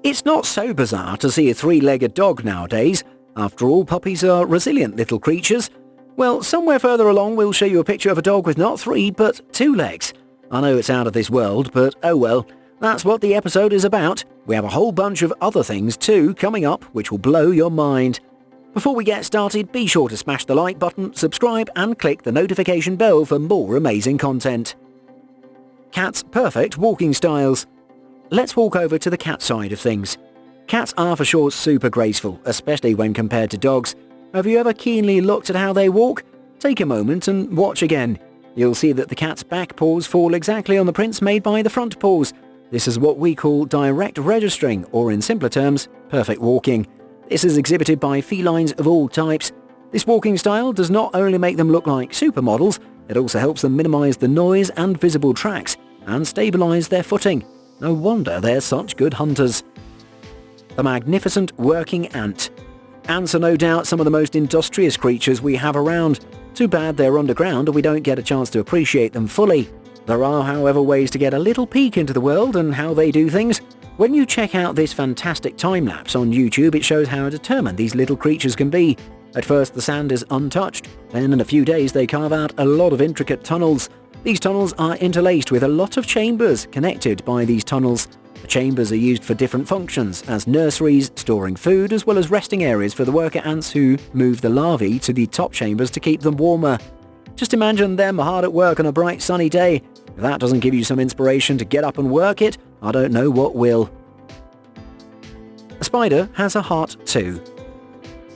It's not so bizarre to see a three-legged dog nowadays. After all, puppies are resilient little creatures. Well, somewhere further along we'll show you a picture of a dog with not three, but two legs. I know it's out of this world, but oh well. That's what the episode is about. We have a whole bunch of other things too coming up which will blow your mind. Before we get started, be sure to smash the like button, subscribe and click the notification bell for more amazing content. Cats' perfect walking styles. Let's walk over to the cat side of things. Cats are for sure super graceful, especially when compared to dogs. Have you ever keenly looked at how they walk? Take a moment and watch again. You'll see that the cat's back paws fall exactly on the prints made by the front paws. This is what we call direct registering, or in simpler terms, perfect walking. This is exhibited by felines of all types. This walking style does not only make them look like supermodels, it also helps them minimize the noise and visible tracks, and stabilize their footing. No wonder they're such good hunters. The magnificent working ant. Ants are no doubt some of the most industrious creatures we have around. Too bad they're underground and we don't get a chance to appreciate them fully. There are, however, ways to get a little peek into the world and how they do things. When you check out this fantastic time-lapse on YouTube, it shows how determined these little creatures can be. At first the sand is untouched, then in a few days they carve out a lot of intricate tunnels. These tunnels are interlaced with a lot of chambers connected by these tunnels. The chambers are used for different functions, as nurseries, storing food, as well as resting areas for the worker ants who move the larvae to the top chambers to keep them warmer. Just imagine them hard at work on a bright sunny day. If that doesn't give you some inspiration to get up and work it, I don't know what will. A spider has a heart too.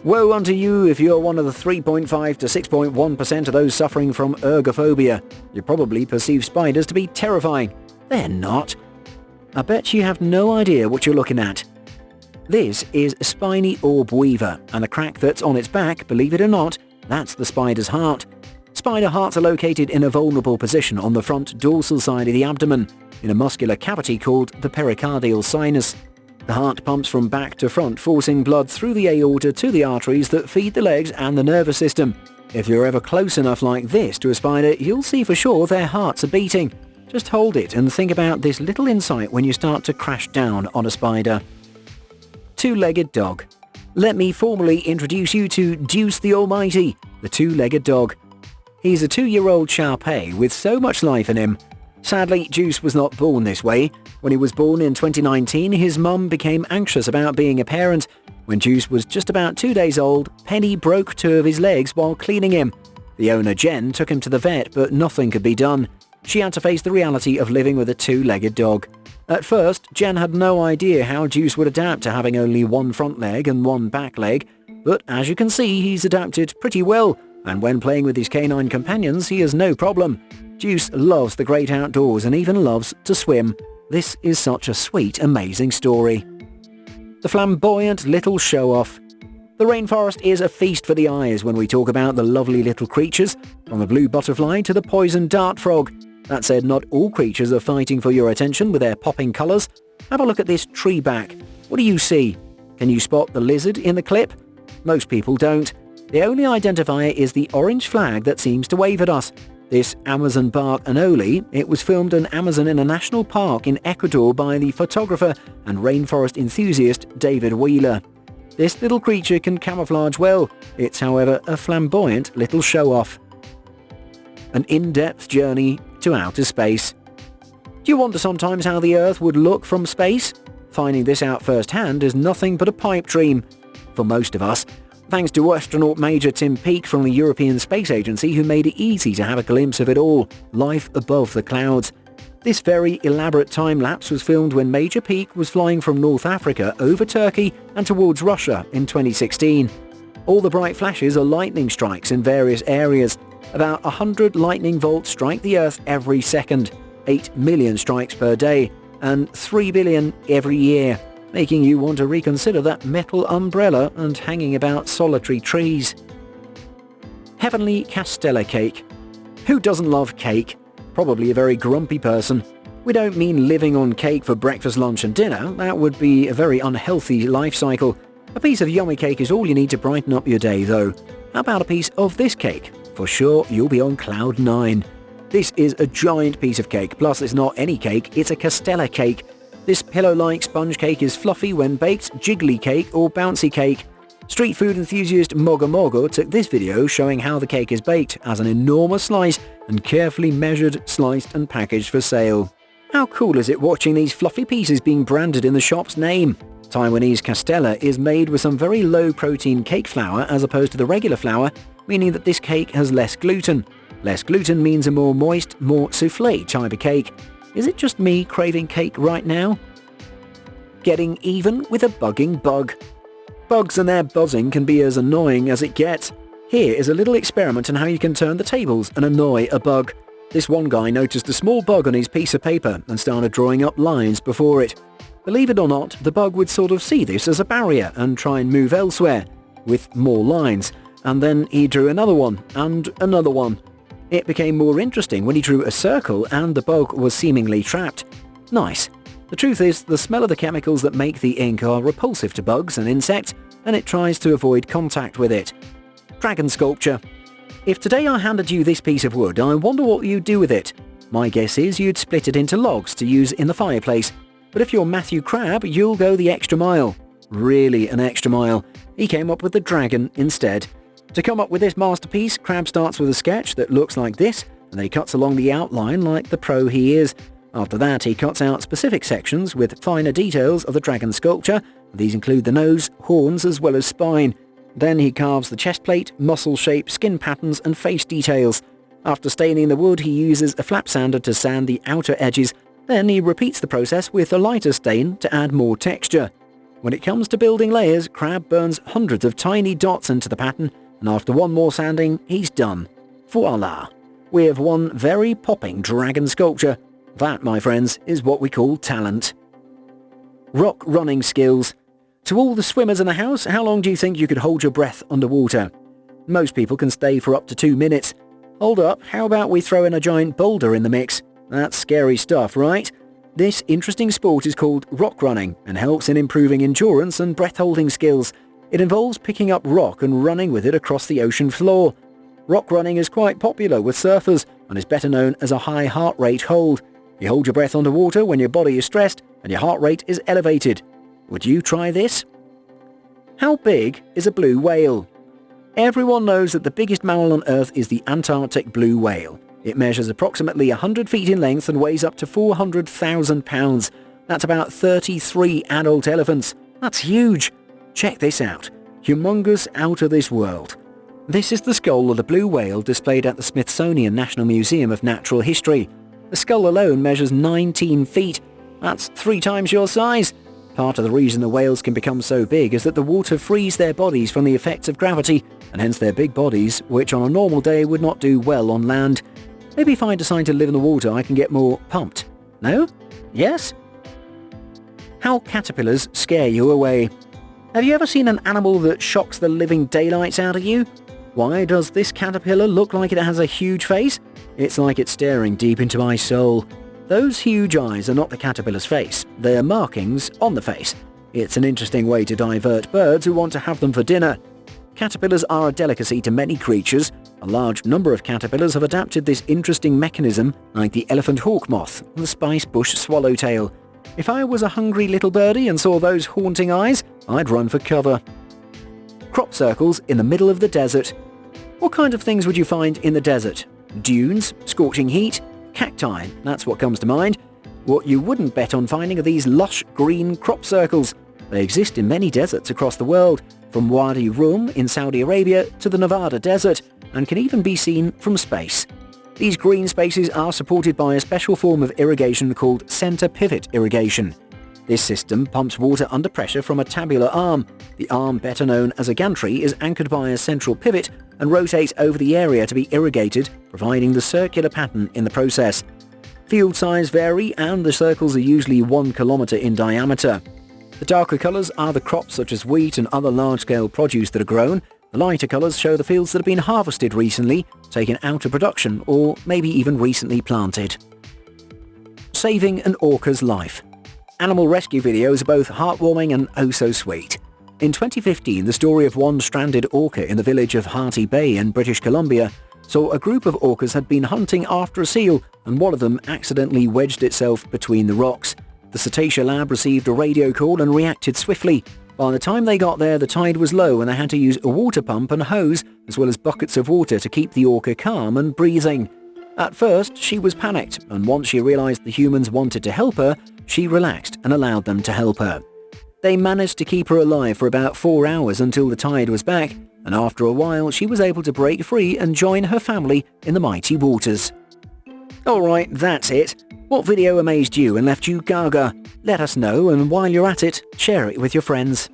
Woe unto you if you're one of the 3.5 to 6.1% of those suffering from ergophobia. You probably perceive spiders to be terrifying. They're not. I bet you have no idea what you're looking at. This is a spiny orb weaver, and the crack that's on its back, believe it or not, that's the spider's heart. Spider hearts are located in a vulnerable position on the front dorsal side of the abdomen, in a muscular cavity called the pericardial sinus. The heart pumps from back to front, forcing blood through the aorta to the arteries that feed the legs and the nervous system. If you're ever close enough like this to a spider, you'll see for sure their hearts are beating. Just hold it and think about this little insight when you start to crash down on a spider. Two-legged dog. Let me formally introduce you to Deuce the Almighty, the two-legged dog. He's a 2-year-old Shar-Pei with so much life in him. Sadly, Deuce was not born this way. When he was born in 2019, his mum became anxious about being a parent. When Deuce was just about 2 days old, Penny broke 2 of his legs while cleaning him. The owner, Jen, took him to the vet, but nothing could be done. She had to face the reality of living with a two-legged dog. At first, Jen had no idea how Deuce would adapt to having only one front leg and one back leg, but as you can see, he's adapted pretty well, and when playing with his canine companions, he has no problem. Deuce loves the great outdoors and even loves to swim. This is such a sweet, amazing story. The flamboyant little show-off. The rainforest is a feast for the eyes when we talk about the lovely little creatures, from the blue butterfly to the poison dart frog. That said, not all creatures are fighting for your attention with their popping colours. Have a look at this tree back. What do you see? Can you spot the lizard in the clip? Most people don't. The only identifier is the orange flag that seems to wave at us. This Amazon bark anole, it was filmed in Amazon in a national park in Ecuador by the photographer and rainforest enthusiast David Wheeler. This little creature can camouflage well. It's, however, a flamboyant little show-off. An in-depth journey to outer space. Do you wonder sometimes how the Earth would look from space? Finding this out firsthand is nothing but a pipe dream. For most of us. Thanks to astronaut Major Tim Peake from the European Space Agency, who made it easy to have a glimpse of it all, life above the clouds. This very elaborate time-lapse was filmed when Major Peake was flying from North Africa over Turkey and towards Russia in 2016. All the bright flashes are lightning strikes in various areas. About 100 lightning bolts strike the Earth every second, 8 million strikes per day, and 3 billion every year, making you want to reconsider that metal umbrella and hanging about solitary trees. Heavenly Castella cake. Who doesn't love cake? Probably a very grumpy person. We don't mean living on cake for breakfast, lunch and dinner. That would be a very unhealthy life cycle. A piece of yummy cake is all you need to brighten up your day though. How about a piece of this cake? For sure, you'll be on cloud 9. This is a giant piece of cake, plus it's not any cake, it's a Castella cake. This pillow-like sponge cake is fluffy when baked, jiggly cake or bouncy cake. Street food enthusiast Moga Moga took this video showing how the cake is baked as an enormous slice and carefully measured, sliced and packaged for sale. How cool is it watching these fluffy pieces being branded in the shop's name? Taiwanese Castella is made with some very low-protein cake flour as opposed to the regular flour, meaning that this cake has less gluten. Less gluten means a more moist, more soufflé type of cake. Is it just me craving cake right now? Getting even with a bugging bug. Bugs and their buzzing can be as annoying as it gets. Here is a little experiment on how you can turn the tables and annoy a bug. This one guy noticed a small bug on his piece of paper and started drawing up lines before it. Believe it or not, the bug would sort of see this as a barrier and try and move elsewhere, with more lines, and then he drew another one, and another one. It became more interesting when he drew a circle and the bug was seemingly trapped. Nice. The truth is, the smell of the chemicals that make the ink are repulsive to bugs and insects, and it tries to avoid contact with it. Dragon sculpture. If today I handed you this piece of wood, I wonder what you'd do with it. My guess is you'd split it into logs to use in the fireplace. But if you're Matthew Crab, you'll go the extra mile. Really an extra mile. He came up with the dragon instead. To come up with this masterpiece, Crab starts with a sketch that looks like this, and then he cuts along the outline like the pro he is. After that, he cuts out specific sections with finer details of the dragon sculpture. These include the nose, horns, as well as spine. Then he carves the chest plate, muscle shape, skin patterns, and face details. After staining the wood, he uses a flap sander to sand the outer edges. Then he repeats the process with a lighter stain to add more texture. When it comes to building layers, Crab burns hundreds of tiny dots into the pattern, and after one more sanding, he's done. Voila! We have one very popping dragon sculpture. That, my friends, is what we call talent. Rock running skills. To all the swimmers in the house, how long do you think you could hold your breath underwater? Most people can stay for up to 2 minutes. Hold up, how about we throw in a giant boulder in the mix? That's scary stuff, right? This interesting sport is called rock running and helps in improving endurance and breath-holding skills. It involves picking up rock and running with it across the ocean floor. Rock running is quite popular with surfers and is better known as a high heart rate hold. You hold your breath underwater when your body is stressed and your heart rate is elevated. Would you try this? How big is a blue whale? Everyone knows that the biggest mammal on Earth is the Antarctic blue whale. It measures approximately 100 feet in length and weighs up to 400,000 pounds. That's about 33 adult elephants. That's huge. Check this out. Humongous, out of this world. This is the skull of the blue whale displayed at the Smithsonian National Museum of Natural History. The skull alone measures 19 feet. That's 3 times your size. Part of the reason the whales can become so big is that the water frees their bodies from the effects of gravity, and hence their big bodies, which on a normal day would not do well on land. Maybe if I decide to live in the water, I can get more pumped. No? Yes? How caterpillars scare you away. Have you ever seen an animal that shocks the living daylights out of you? Why does this caterpillar look like it has a huge face? It's like it's staring deep into my soul. Those huge eyes are not the caterpillar's face. They're markings on the face. It's an interesting way to divert birds who want to have them for dinner. Caterpillars are a delicacy to many creatures. A large number of caterpillars have adapted this interesting mechanism, like the elephant hawk moth and the spice bush swallowtail. If I was a hungry little birdie and saw those haunting eyes, I'd run for cover. Crop circles in the middle of the desert. What kind of things would you find in the desert? Dunes, scorching heat, cacti, that's what comes to mind. What you wouldn't bet on finding are these lush green crop circles. They exist in many deserts across the world, from Wadi Rum in Saudi Arabia to the Nevada desert, and can even be seen from space. These green spaces are supported by a special form of irrigation called center pivot irrigation. This system pumps water under pressure from a tabular arm. The arm, better known as a gantry, is anchored by a central pivot and rotates over the area to be irrigated, providing the circular pattern in the process. Field size vary and the circles are usually 1 kilometer in diameter. The darker colours are the crops such as wheat and other large-scale produce that are grown. The lighter colours show the fields that have been harvested recently, taken out of production, or maybe even recently planted. Saving an orca's life. Animal rescue videos are both heartwarming and oh so sweet. In 2015, the story of one stranded orca in the village of Harty Bay in British Columbia saw a group of orcas had been hunting after a seal and one of them accidentally wedged itself between the rocks. The Cetacea lab received a radio call and reacted swiftly. By the time they got there, the tide was low and they had to use a water pump and a hose, as well as buckets of water to keep the orca calm and breathing. At first, she was panicked, and once she realized the humans wanted to help her, she relaxed and allowed them to help her. They managed to keep her alive for about 4 hours until the tide was back, and after a while she was able to break free and join her family in the mighty waters. Alright, that's it. What video amazed you and left you gaga? Let us know, and while you're at it, share it with your friends.